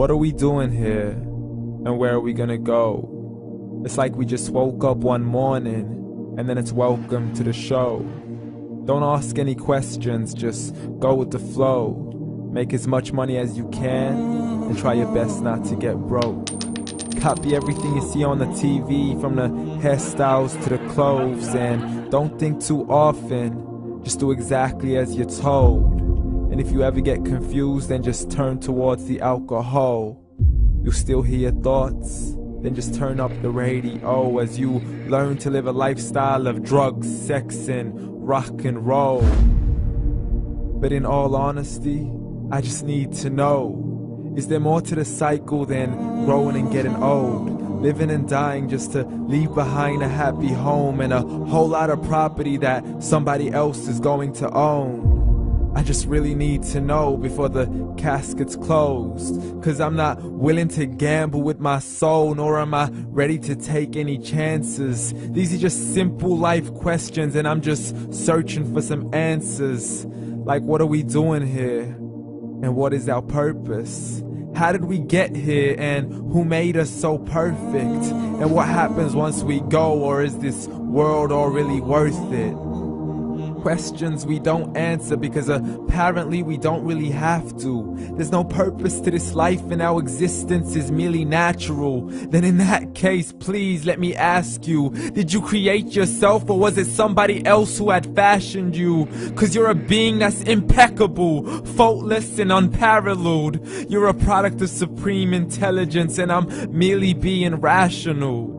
What are we doing here? And where are we gonna go? It's like we just woke up one morning and then it's welcome to the show. Don't ask any questions, just go with the flow. Make as much money as you can and try your best not to get broke. Copy everything you see on the TV, from the hairstyles to the clothes, and don't think too often, just do exactly as you're told. And if you ever get confused, then just turn towards the alcohol. You'll still hear your thoughts, then just turn up the radio as you learn to live a lifestyle of drugs, sex, and rock and roll. But in all honesty, I just need to know, is there more to the cycle than growing and getting old? Living and dying just to leave behind a happy home and a whole lot of property that somebody else is going to own. I just really need to know before the casket's closed, 'cause I'm not willing to gamble with my soul, nor am I ready to take any chances. These are just simple life questions and I'm just searching for some answers. Like, what are we doing here? And what is our purpose? How did we get here, and who made us so perfect? And what happens once we go, or is this world all really worth it? Questions we don't answer because apparently we don't really have to. There's no purpose to this life and our existence is merely natural. Then in that case, please let me ask you, did you create yourself, or was it somebody else who had fashioned you? 'Cause you're a being that's impeccable, faultless and unparalleled. You're a product of supreme intelligence and I'm merely being rational.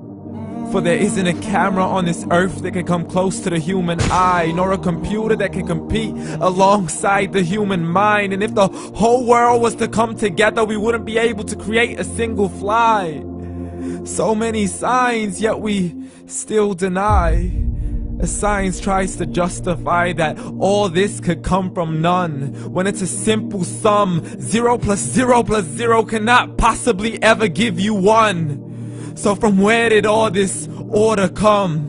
For there isn't a camera on this earth that can come close to the human eye, nor a computer that can compete alongside the human mind. And if the whole world was to come together, we wouldn't be able to create a single fly. So many signs, yet we still deny. As science tries to justify that all this could come from none, when it's a simple sum. 0 plus 0 plus 0 cannot possibly ever give you 1. So from where did all this order come?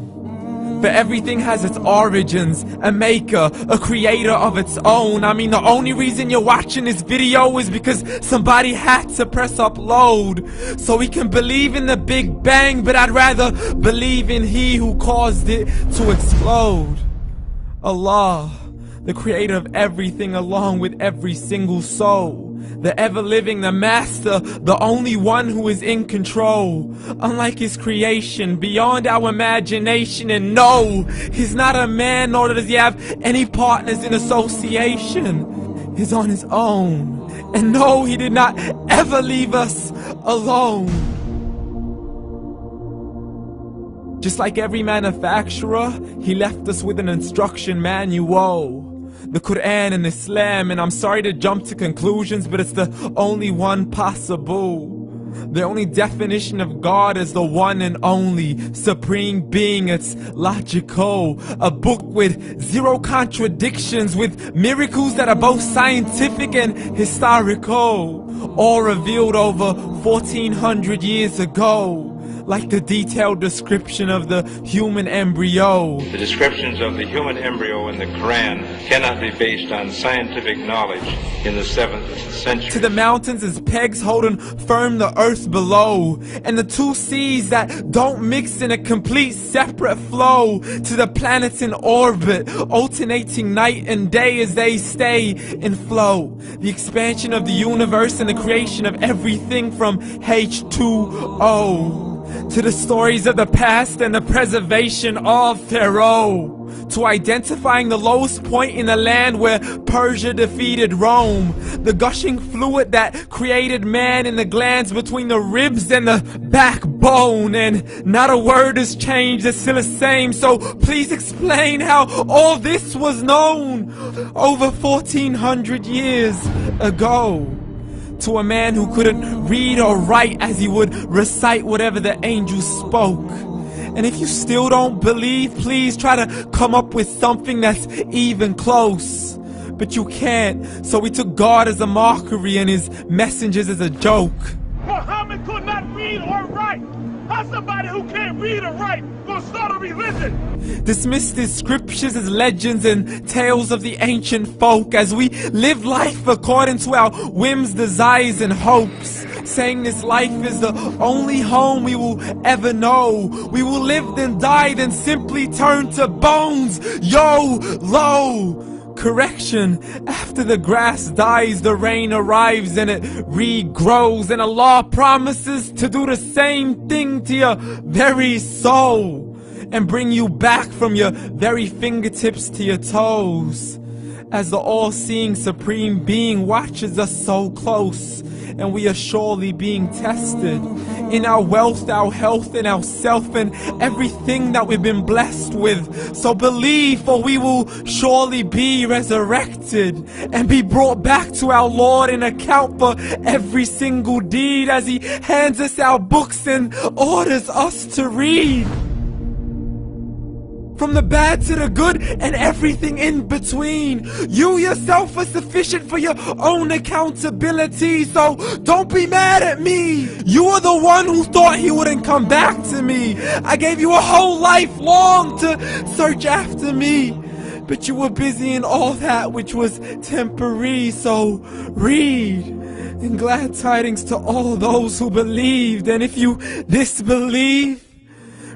For everything has its origins, a maker, a creator of its own. I mean, the only reason you're watching this video is because somebody had to press upload. So we can believe in the Big Bang, but I'd rather believe in He who caused it to explode. Allah, the creator of everything along with every single soul. The ever-living, the master, the only one who is in control. Unlike his creation, beyond our imagination. And no, he's not a man, nor does he have any partners in association. He's on his own. And no, he did not ever leave us alone. Just like every manufacturer, he left us with an instruction manual. The Quran and Islam, and I'm sorry to jump to conclusions, but it's the only one possible. The only definition of God is the one and only supreme being. It's logical, a book with 0 contradictions, with miracles that are both scientific and historical, all revealed over 1400 years ago. Like the detailed description of the human embryo. The descriptions of the human embryo in the Quran cannot be based on scientific knowledge in the 7th century. To the mountains as pegs holding firm the earth below, and the 2 seas that don't mix in a complete separate flow. To the planets in orbit, alternating night and day as they stay in flow. The expansion of the universe and the creation of everything from H2O. To the stories of the past and the preservation of Pharaoh. To identifying the lowest point in the land where Persia defeated Rome. The gushing fluid that created man in the glands between the ribs and the backbone. And not a word has changed, it's still the same. So please explain how all this was known over 1400 years ago. To a man who couldn't read or write, as he would recite whatever the angels spoke. And if you still don't believe, please try to come up with something that's even close. But you can't, so we took God as a mockery and his messengers as a joke. Muhammad could not read or write. How's somebody who can't read or write gonna start a religion? Dismiss his scriptures as legends and tales of the ancient folk, as we live life according to our whims, desires, and hopes. saying this life is the only home we will ever know. We will live then die, then simply turn to bones. YOLO! Correction, after the grass dies, the rain arrives and it regrows, and Allah promises to do the same thing to your very soul and bring you back from your very fingertips to your toes, as the all-seeing supreme being watches us so close, and we are surely being tested in our wealth, our health, and our self, and everything that we've been blessed with. So believe, for we will surely be resurrected and be brought back to our Lord and account for every single deed, as He hands us our books and orders us to read. From the bad to the good and everything in between. You yourself are sufficient for your own accountability, so don't be mad at me. You are the one who thought He wouldn't come back to me. I gave you a whole life long to search after me, but you were busy in all that which was temporary. So read, and glad tidings to all those who believed. And if you disbelieve,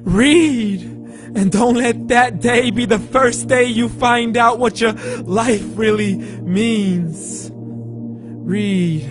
read. And don't let that day be the first day you find out what your life really means. Read.